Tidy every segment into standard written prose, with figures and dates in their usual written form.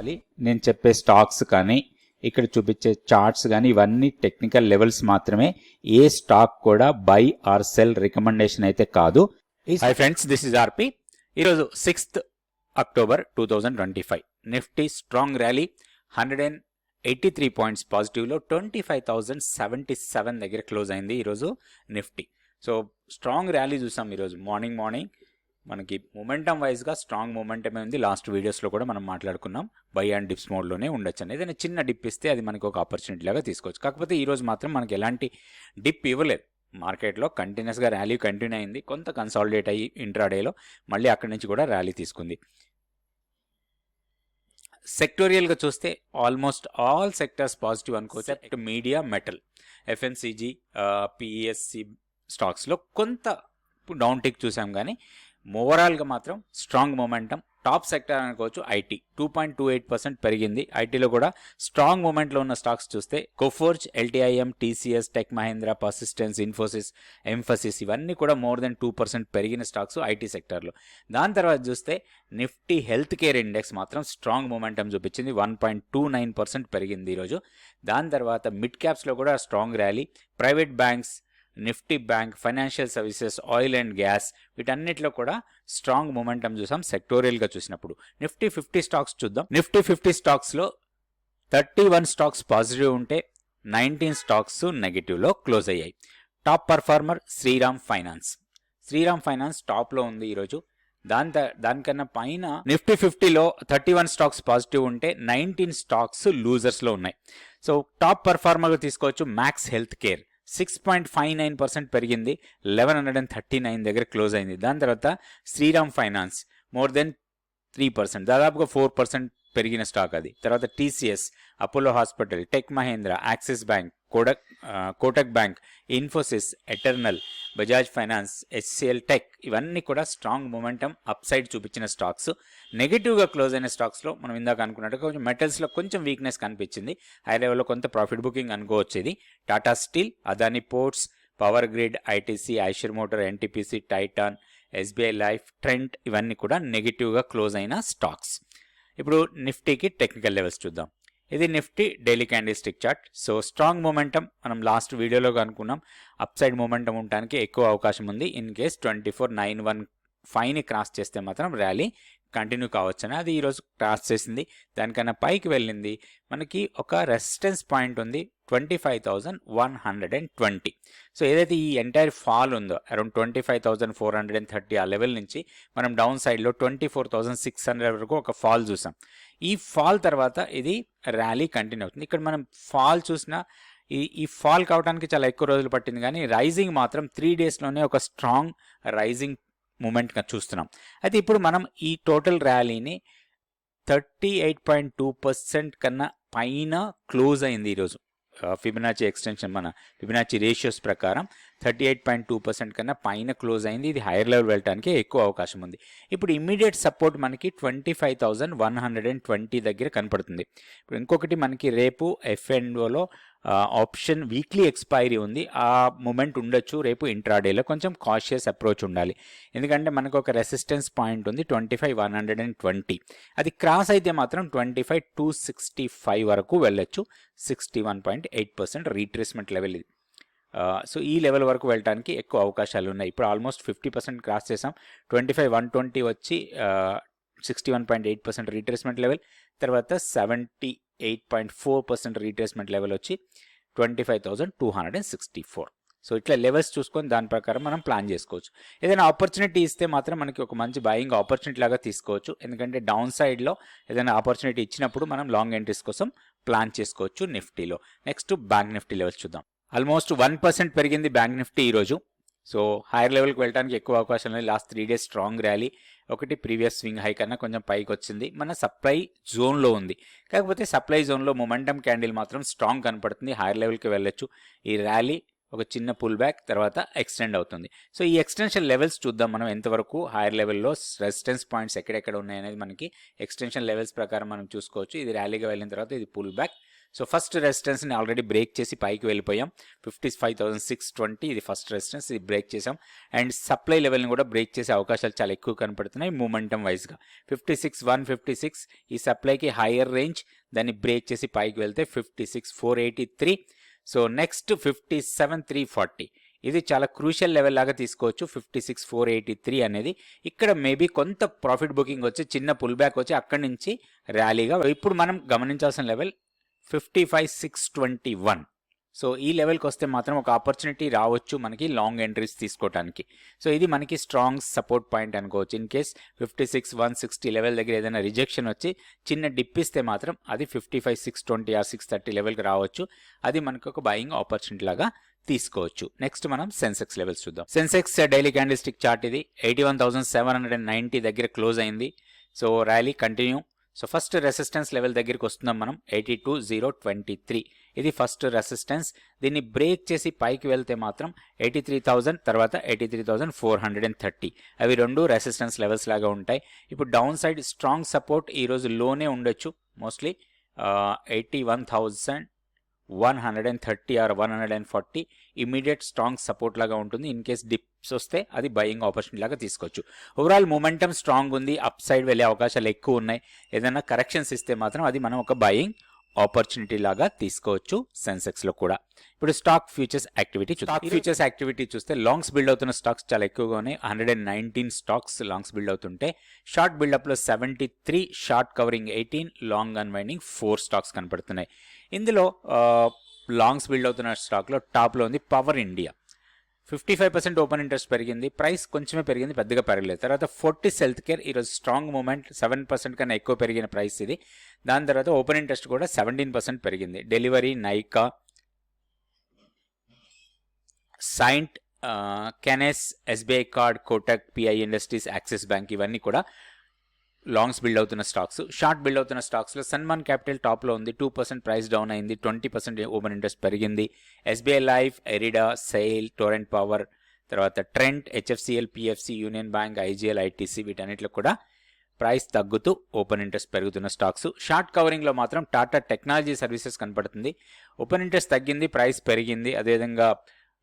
ఉండాలి. నేను చెప్పే స్టాక్స్ కానీ ఇక్కడ చూపించే చార్ట్స్ కానీ ఇవన్నీ టెక్నికల్ లెవెల్స్ మాత్రమే. ఏ స్టాక్ కూడా బై ఆర్ సెల్ రికమెండేషన్ అయితే కాదు. Hi friends, this is RP. ఈరోజు 6th October 2025 Nifty strong rally 183 points పాజిటివ్లో 25,077 దగ్గర క్లోజ్ అయింది ఈరోజు నిఫ్టీ. సో స్ట్రాంగ్ ర్యాలీ చూసాం ఈరోజు మార్నింగ్ మనకి మొమెంటం వైజ్గా స్ట్రాంగ్ మొమెంటమే ఉంది. లాస్ట్ వీడియోస్లో కూడా మనం మాట్లాడుకున్నాం బై అండ్ డిప్స్ మోడ్లోనే ఉండొచ్చు అని. ఏదైనా చిన్న డిప్ ఇస్తే అది మనకి ఒక ఆపర్చునిటీ లాగా తీసుకోవచ్చు. కాకపోతే ఈరోజు మాత్రం మనకి ఎలాంటి డిప్ ఇవ్వలేదు. మార్కెట్లో కంటిన్యూస్గా ర్యాలీ కంటిన్యూ అయింది. కొంత కన్సాలిడేట్ అయ్యి ఇంట్రాడేలో మళ్ళీ అక్కడి నుంచి కూడా ర్యాలీ తీసుకుంది. సెక్టోరియల్గా చూస్తే ఆల్మోస్ట్ ఆల్ సెక్టర్స్ పాజిటివ్ అనుకోవచ్చు. Except media, metal, FMCG, PSC స్టాక్స్లో కొంత డౌన్ టిక్ చూసాం. కానీ ఓవరాల్గా మాత్రం స్ట్రాంగ్ మొమెంటం. టాప్ సెక్టర్ అనుకోవచ్చు ఐటీ 2.28% పెరిగింది. ఐటీలో కూడా స్ట్రాంగ్ మూమెంట్లో ఉన్న స్టాక్స్ చూస్తే Coforge, LTIM, TCS, tech Mahindra, persistence, Infosys, emphasis ఇవన్నీ కూడా మోర్ దెన్ 2% పెరిగిన స్టాక్స్ ఐటీ సెక్టర్లో. దాని తర్వాత చూస్తే నిఫ్టీ హెల్త్ కేర్ ఇండెక్స్ మాత్రం స్ట్రాంగ్ మూమెంటం చూపించింది. 1.29% పెరిగింది ఈరోజు. దాని తర్వాత మిడ్ క్యాప్స్లో కూడా strong rally. Private banks, Nifty bank, financial services, oil and gas వీటన్నిటిలో కూడా స్ట్రాంగ్ మొమెంటం చూసాం సెక్టోరియల్గా చూసినప్పుడు. నిఫ్టీ 50 స్టాక్స్ చూద్దాం. నిఫ్టీ 50 స్టాక్స్లో 31 స్టాక్స్ పాజిటివ్ ఉంటే 19 స్టాక్స్ నెగిటివ్లో క్లోజ్ అయ్యాయి. టాప్ పర్ఫార్మర్ శ్రీరామ్ ఫైనాన్స్ టాప్లో ఉంది ఈరోజు. దానికన్నా పైన నిఫ్టీ 50లో 31 స్టాక్స్ పాజిటివ్ ఉంటే 19 స్టాక్స్ లూజర్స్లో ఉన్నాయి. సో టాప్ పర్ఫార్మర్గా తీసుకోవచ్చు మ్యాక్స్ హెల్త్ కేర్ 6.59% పెరిగింది. 1139 దగ్గర క్లోజ్ అయింది. దాని తర్వాత శ్రీరామ్ ఫైనాన్స్ మోర్ దెన్ 3%, దాదాపుగా 4% పెరిగిన స్టాక్ అది. తర్వాత TCS, Apollo hospital, tech Mahindra, axis bank, Kotak bank, Infosys, eternal, Bajaj finance, HCl tech ఇవన్నీ కూడా స్ట్రాంగ్ మొమెంటం అప్ సైడ్ చూపించిన స్టాక్స్. నెగిటివ్గా క్లోజ్ అయిన స్టాక్స్లో మనం ఇందాక అనుకున్నట్టుగా కొంచెం మెటల్స్లో కొంచెం వీక్నెస్ కనిపించింది. హై లెవెల్లో కొంత ప్రాఫిట్ బుకింగ్ అనుకోవచ్చేది. Tata Steel, Adani Ports, Power Grid, ITC, Eicher Motor, NTPC, Titan, SBI Life, Trent ఇవన్నీ కూడా నెగిటివ్గా క్లోజ్ అయిన స్టాక్స్. ఇప్పుడు నిఫ్టీకి టెక్నికల్ లెవెల్స్ చూద్దాం. ఇది Nifty daily candle stick chart. So strong momentum మనం లాస్ట్ వీడియోలో అనుకున్నాం. అప్ సైడ్ మొమెంటం ఉండడానికి ఎక్కువ అవకాశం ఉంది. ఇన్ కేస్ 24,915ని క్రాస్ చేస్తే మాత్రం ర్యాలీ కంటిన్యూ కావచ్చని. అది ఈరోజు క్రాస్ చేసింది. దానికన్నా పైకి వెళ్ళింది. మనకి ఒక రెసిస్టెన్స్ పాయింట్ ఉంది 25,120. సో ఏదైతే ఈ ఎంటైర్ ఫాల్ ఉందో అరౌండ్ 25,430 ఆ లెవెల్ నుంచి మనం డౌన్ సైడ్లో 24,600 వరకు ఒక ఫాల్ చూసాం. ఈ ఫాల్ తర్వాత ఇది ర్యాలీ కంటిన్యూ అవుతుంది. ఇక్కడ మనం ఫాల్ చూసినా ఈ ఫాల్ కావడానికి చాలా ఎక్కువ రోజులు పట్టింది. కానీ రైజింగ్ మాత్రం 3 డేస్లోనే ఒక స్ట్రాంగ్ రైజింగ్ మూమెంట్గా చూస్తున్నాం. అయితే ఇప్పుడు మనం ఈ టోటల్ ర్యాలీని 38.2% కన్నా పైన క్లోజ్ అయింది ఈరోజు. ఫిబొనాచి ఎక్స్టెన్షన్ మన ఫిబొనాచి రేషియోస్ ప్రకారం 38.2% కన్నా పైన క్లోజ్ అయింది. ఇది హైయర్ లెవెల్ వెళ్ళడానికి ఎక్కువ అవకాశం ఉంది. ఇప్పుడు ఇమ్మీడియట్ సపోర్ట్ మనకి 25,120 దగ్గర కనపడుతుంది. ఇప్పుడు ఇంకొకటి మనకి రేపు ఎఫ్ఎన్ఓలో ఆప్షన్ వీక్లీ ఎక్స్పైరీ ఉంది. ఆ మూమెంట్ ఉండొచ్చు రేపు ఇంట్రాడేలో. కొంచెం కాషియస్ అప్రోచ్ ఉండాలి. ఎందుకంటే మనకు ఒక రెసిస్టెన్స్ పాయింట్ ఉంది 25,120. అది క్రాస్ అయితే మాత్రం 25,265 వరకు వెళ్ళొచ్చు. 61.8% రీట్రేస్మెంట్ లెవెల్ ఇది. సో ఈ లెవెల్ వరకు వెళ్ళడానికి ఎక్కువ అవకాశాలు ఉన్నాయి. ఇప్పుడు ఆల్మోస్ట్ 50% క్రాస్ చేసాం. 25,120 వచ్చి 61.8% రీట్రేస్మెంట్ లెవెల్. తర్వాత 78.4% రీట్రేస్మెంట్ లెవెల్ వచ్చి 25,264. సో ఇట్లా లెవెల్స్ చూసుకొని దాని ప్రకారం మనం ప్లాన్ చేసుకోవచ్చు. ఏదైనా ఆపర్చునిటీ ఇస్తే మాత్రం మనకి ఒక మంచి బయింగ్ ఆపర్చునిటీ లాగా తీసుకోవచ్చు. ఎందుకంటే డౌన్ సైడ్లో ఏదైనా ఆపర్చునిటీ ఇచ్చినప్పుడు మనం లాంగ్ ఎంట్రీస్ కోసం ప్లాన్ చేసుకోవచ్చు నిఫ్టీలో. నెక్స్ట్ బ్యాంక్ నిఫ్టీ లెవెల్స్ చూద్దాం. ఆల్మోస్ట్ 1% పెరిగింది బ్యాంక్ నిఫ్టీ ఈరోజు. సో హైయర్ లెవెల్కి వెళ్ళడానికి ఎక్కువ అవకాశం లేదు. Last 3 days strong rally. ఒకటి ప్రీవియస్ స్వింగ్ హై కన్నా కొంచెం పైకి వచ్చింది. మన సప్లై జోన్లో ఉంది. కాకపోతే సప్లై జోన్లో మొమెంటం క్యాండిల్ మాత్రం స్ట్రాంగ్ కనపడుతుంది. హైయర్ లెవెల్కి వెళ్ళొచ్చు. ఈ ర్యాలీ ఒక చిన్న పుల్ బ్యాక్ తర్వాత ఎక్స్టెండ్ అవుతుంది. సో ఈ ఎక్స్టెన్షన్ లెవెల్స్ చూద్దాం మనం ఎంతవరకు హైయర్ లెవెల్లో రెసిస్టెన్స్ పాయింట్స్ ఎక్కడెక్కడ ఉన్నాయనేది మనకి ఎక్స్టెన్షన్ లెవెల్స్ ప్రకారం మనం చూసుకోవచ్చు. ఇది ర్యాలీగా వెళ్ళిన తర్వాత ఇది పుల్ బ్యాక్. సో ఫస్ట్ రెసిస్టెన్స్ని ఆల్రెడీ బ్రేక్ చేసి పైకి వెళ్ళిపోయాం. 55,620 ఇది ఫస్ట్ రెసిస్టెన్స్, ఇది బ్రేక్ చేసాం. అండ్ సప్లై లెవెల్ని కూడా బ్రేక్ చేసే అవకాశాలు చాలా ఎక్కువ కనపడుతున్నాయి మూమెంటం వైజ్గా. 56,156 ఈ సప్లైకి హయ్యర్ రేంజ్, దాన్ని బ్రేక్ చేసి పైకి వెళ్తే 56,483. సో నెక్స్ట్ 57,340 ఇది చాలా క్రూషియల్ లెవెల్ లాగా తీసుకోవచ్చు. 56,483 అనేది ఇక్కడ మేబీ కొంత ప్రాఫిట్ బుకింగ్ వచ్చి చిన్న పుల్ బ్యాక్ వచ్చి అక్కడి నుంచి ర్యాలీగా ఇప్పుడు మనం గమనించాల్సిన లెవెల్ 55,621. సో ఈ లెవెల్కి వస్తే మాత్రం ఒక ఆపర్చునిటీ రావచ్చు మనకి లాంగ్ ఎంట్రీస్ తీసుకోవడానికి. సో ఇది మనకి స్ట్రాంగ్ సపోర్ట్ పాయింట్ అనుకోవచ్చు. ఇన్ కేస్ 56,160 లెవెల్ దగ్గర ఏదైనా రిజెక్షన్ వచ్చి చిన్న డిప్ ఇస్తే మాత్రం అది 55,620 ఆర్ 630 లెవెల్కి రావచ్చు. అది మనకు ఒక బయింగ్ ఆపర్చునిటీ లాగా తీసుకోవచ్చు. నెక్స్ట్ మనం సెన్సెక్స్ లెవెల్స్ చూద్దాం. సెన్సెక్స్ డైలీ క్యాండిల్స్టిక్ చార్ట్ ఇది 81,790 దగ్గర క్లోజ్ అయింది. So rally continue. So first resistance level దగ్గరికి వస్తున్నాం మనం 82,023 ఇది ఫస్ట్ రెసిస్టెన్స్. దీన్ని బ్రేక్ చేసి పైకి వెళ్తే మాత్రం 83,000 తర్వాత 83,430 అవి రెండు రెసిస్టెన్స్ లెవెల్స్ లాగా ఉంటాయి. ఇప్పుడు డౌన్ సైడ్ స్ట్రాంగ్ సపోర్ట్ ఈరోజు లోనే ఉండొచ్చు mostly 81,130 or 140 immediate strong support లాగా ఉంటుంది. ఇన్ కేస్ డిప్స్ వస్తే అది బయింగ్ ఆపర్చునిటీ లాగా తీసుకోవచ్చు. ఓవరాల్ మూమెంటం స్ట్రాంగ్ ఉంది, అప్ సైడ్ వెళ్ళే అవకాశాలు ఎక్కువ ఉన్నాయి. ఏదైనా కరెక్షన్స్ ఇస్తే మాత్రం అది మనం ఒక బయింగ్ ఆపర్చునిటీ లాగా తీసుకోవచ్చు సెన్సెక్స్ లో కూడా. ఇప్పుడు స్టాక్ ఫ్యూచర్స్ యాక్టివిటీ చూస్తే లాంగ్స్ బిల్డ్ అవుతున్న స్టాక్స్ చాలా ఎక్కువగా ఉన్నాయి. 119 స్టాక్స్ లాంగ్స్ బిల్డ్ అవుతుంటే షార్ట్ బిల్డప్ లో 73, short covering 18, long unwinding 4 stocks కనపడుతున్నాయి. ఇందులో లాంగ్స్ బిల్డ్ అవుతున్న స్టాక్లో టాప్లో ఉంది పవర్ ఇండియా. 55% ఓపెన్ ఇంట్రెస్ట్ పెరిగింది, ప్రైస్ కొంచెమే పెరిగింది, పెద్దగా పెరగలేదు. తర్వాత ఫోర్టిస్ హెల్త్ కేర్ ఈరోజు స్ట్రాంగ్ మూమెంట్, 7% కన్నా ఎక్కువ పెరిగిన ప్రైస్ ఇది. దాని తర్వాత ఓపెన్ ఇంట్రెస్ట్ కూడా 17% పెరిగింది. Delhivery, Nykaa, Cyient, Kaynes, SBI Card, Kotak, PI Industries, Axis Bank ఇవన్నీ కూడా లాంగ్స్ బిల్డ్ అవుతున్న స్టాక్స్. షార్ట్ బిల్డ్ అవుతున్న స్టాక్స్లో సన్మాన్ క్యాపిటల్ టాప్లో ఉంది, 2% ప్రైస్ డౌన్ అయింది, 20% ఓపెన్ ఇంట్రెస్ట్ పెరిగింది. SBI Life, IREDA, SAIL, Torrent Power, తర్వాత Trent, HFCL, PFC, Union Bank, IGL, ITC వీటన్నిటిలో కూడా ప్రైస్ తగ్గుతూ ఓపెన్ ఇంట్రెస్ట్ పెరుగుతున్న స్టాక్స్. షార్ట్ కవరింగ్లో మాత్రం టాటా టెక్నాలజీ సర్వీసెస్ కనపడుతుంది, ఓపెన్ ఇంట్రెస్ట్ తగ్గింది, ప్రైస్ పెరిగింది. అదేవిధంగా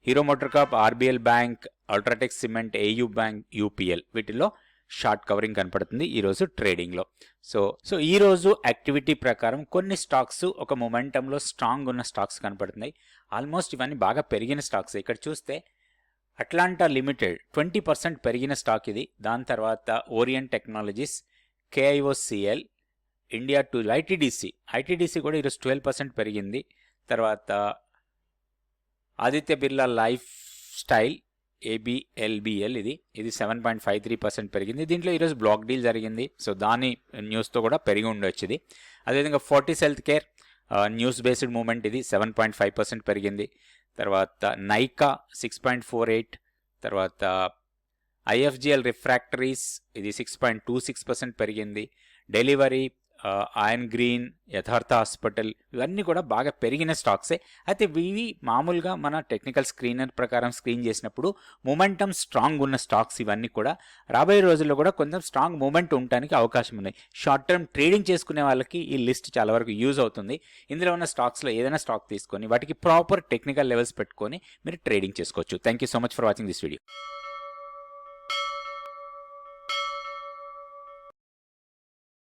Hero Motor Corp, RBL Bank, UltraTech Cement, AU Bank, UPL వీటిల్లో షార్ట్ కవరింగ్ కనపడుతుంది ఈరోజు ట్రేడింగ్లో. సో ఈరోజు యాక్టివిటీ ప్రకారం కొన్ని స్టాక్స్ ఒక మొమెంటంలో స్ట్రాంగ్ ఉన్న స్టాక్స్ కనపడుతున్నాయి. ఆల్మోస్ట్ ఇవన్నీ బాగా పెరిగిన స్టాక్స్. ఇక్కడ చూస్తే అట్లాంటా లిమిటెడ్ 20% పెరిగిన స్టాక్ ఇది. దాని తర్వాత Orient Technologies, KIOCL, India tool, ITDC కూడా ఈరోజు 12% పెరిగింది. తర్వాత Aditya Birla lifestyle, ABLBL ఇది 7.53% పెరిగింది. దీంట్లో ఈరోజు బ్లాక్ డీల్ జరిగింది, సో దాని న్యూస్తో కూడా పెరిగి ఉండొచ్చు ఇది. అదేవిధంగా Fortis health care news based moment ఇది 7.5% పెరిగింది. తర్వాత నైకా 6.48, తర్వాత ఐఎఫ్జిఎల్ రిఫ్రాక్టరీస్ ఇది 6.26% పెరిగింది. డెలివరీ, ఐరన్ గ్రీన్, యథార్థ హాస్పిటల్ ఇవన్నీ కూడా బాగా పెరిగిన స్టాక్సే. అయితే ఇవి మామూలుగా మన టెక్నికల్ స్క్రీనర్ ప్రకారం స్క్రీన్ చేసినప్పుడు మొమెంటం స్ట్రాంగ్ ఉన్న స్టాక్స్ ఇవన్నీ కూడా రాబోయే రోజుల్లో కూడా కొంచెం స్ట్రాంగ్ మూమెంట్ ఉండడానికి అవకాశం ఉన్నాయి. షార్ట్ టర్మ్ ట్రేడింగ్ చేసుకునే వాళ్ళకి ఈ లిస్ట్ చాలా వరకు యూజ్ అవుతుంది. ఇందులో ఉన్న స్టాక్స్లో ఏదైనా స్టాక్ తీసుకొని వాటికి ప్రాపర్ టెక్నికల్ లెవెల్స్ పెట్టుకొని మీరు ట్రేడింగ్ చేసుకోవచ్చు. Thank you so much for watching this video.